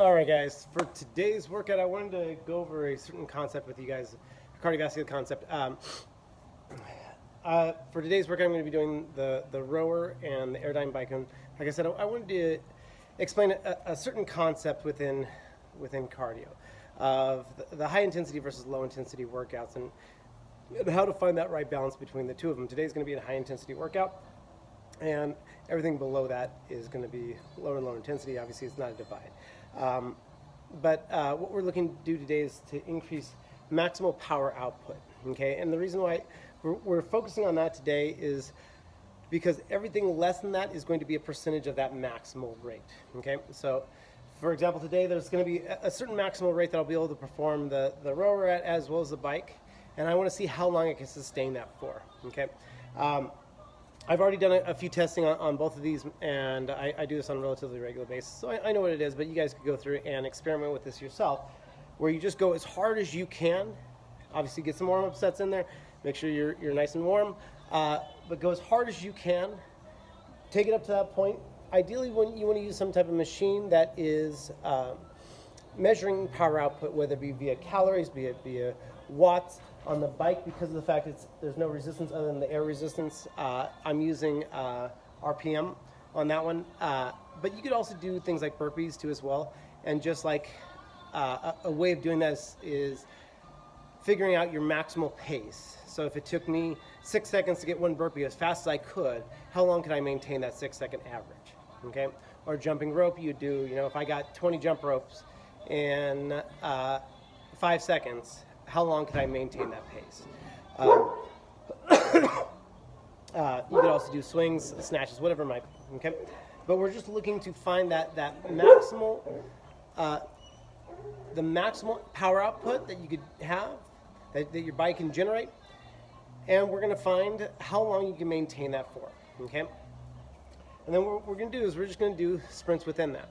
All right, guys. For today's workout, I wanted to go over a certain concept with you guys, a cardiovascular concept. For today's workout, I'm going to be doing the rower and the Airdyne bike. And like I said, I wanted to explain a certain concept within cardio of the high intensity versus low intensity workouts and how to find that right balance between the two of them. Today's going to be a high intensity workout, and everything below that is going to be lower and lower intensity. Obviously, it's not a divide. But what we're looking to do today is to increase maximal power output. Okay, and the reason why we're focusing on that today is because everything less than that is going to be a percentage of that maximal rate. Okay, so for example, today there's going to be a certain maximal rate that I'll be able to perform the rower at as well as the bike, and I want to see how long I can sustain that for. Okay. I've already done a few testing on both of these, and I do this on a relatively regular basis, so I know what it is, but you guys could go through and experiment with this yourself, where you just go as hard as you can. Obviously, get some warm-up sets in there. Make sure you're nice and warm, but go as hard as you can. Take it up to that point. Ideally, when you want to use some type of machine that is measuring power output, whether it be via calories, be it via watts. On the bike, because of the fact there's no resistance other than the air resistance, I'm using RPM on that one. But you could also do things like burpees too as well. And just like a way of doing that is figuring out your maximal pace. So if it took me 6 seconds to get one burpee as fast as I could, how long could I maintain that 6-second average? Okay. Or jumping rope, you do, if I got 20 jump ropes in 5 seconds, how long can I maintain that pace? You could also do swings, snatches, whatever it might be, okay? But we're just looking to find that maximal, the maximal power output that you could have, that your bike can generate, and we're gonna find how long you can maintain that for, okay? And then what we're gonna do is we're just gonna do sprints within that.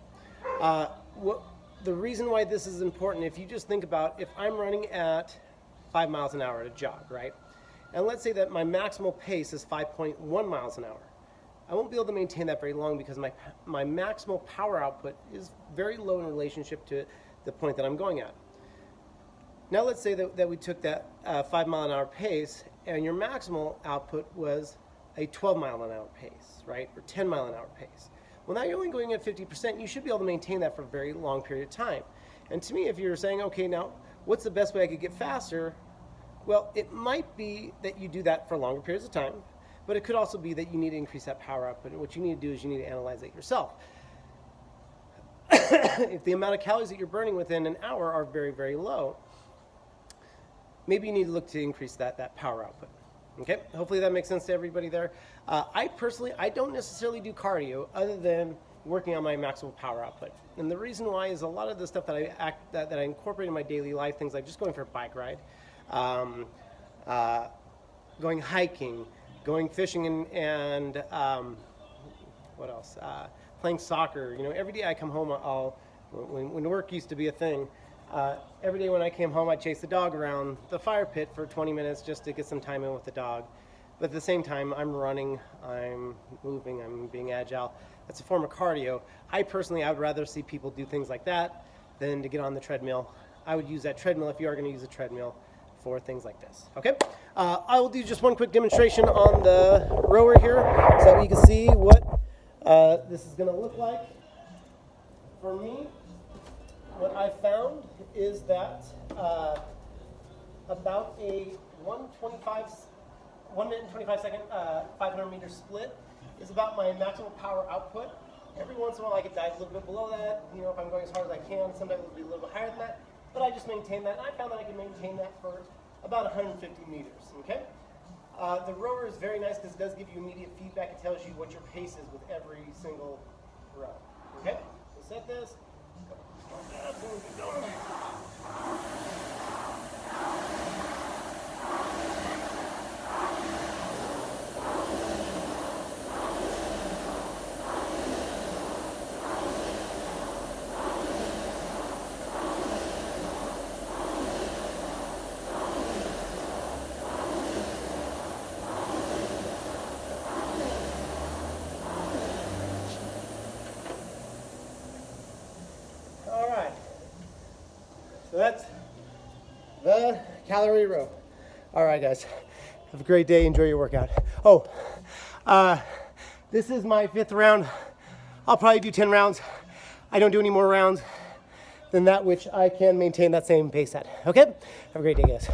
The reason why this is important, if you just think about if I'm running at 5 miles an hour at a jog, right? And let's say that my maximal pace is 5.1 miles an hour. I won't be able to maintain that very long because my maximal power output is very low in relationship to the point that I'm going at. Now let's say that we took that 5 mile an hour pace and your maximal output was a 12 mile an hour pace, right? Or 10 mile an hour pace. Well, now you're only going at 50%. You should be able to maintain that for a very long period of time. And to me, if you're saying, okay, now what's the best way I could get faster? Well, it might be that you do that for longer periods of time, but it could also be that you need to increase that power output. And what you need to do is you need to analyze it yourself. If the amount of calories that you're burning within an hour are very, very low, maybe you need to look to increase that power output. Okay, hopefully that makes sense to everybody there. I personally don't necessarily do cardio other than working on my maximal power output. And the reason why is a lot of the stuff that I incorporate in my daily life, things like just going for a bike ride, going hiking, going fishing, and what else? Playing soccer. Every day I come home, when work used to be a thing, every day when I came home, I'd chase the dog around the fire pit for 20 minutes just to get some time in with the dog. But at the same time, I'm running, I'm moving, I'm being agile. That's a form of cardio. I would rather see people do things like that than to get on the treadmill. I would use that treadmill, if you are going to use a treadmill, for things like this. Okay? I will do just one quick demonstration on the rower here so that you can see what this is going to look like. For me, what I found is that about a 1 minute and 25 second 500 meter split is about my maximal power output. Every once in a while I could dive a little bit below that, if I'm going as hard as I can. Sometimes it'll be a little bit higher than that, but I just maintain that, and I found that I can maintain that for about 150 meters, okay? The rower is very nice because it does give you immediate feedback. It tells you what your pace is with every single row, okay? So set this. All right. that's the calorie row. All right, guys. Have a great day. Enjoy your workout. Oh, this is my 5th round. I'll probably do 10 rounds. I don't do any more rounds than that which I can maintain that same pace at. Okay? Have a great day, guys.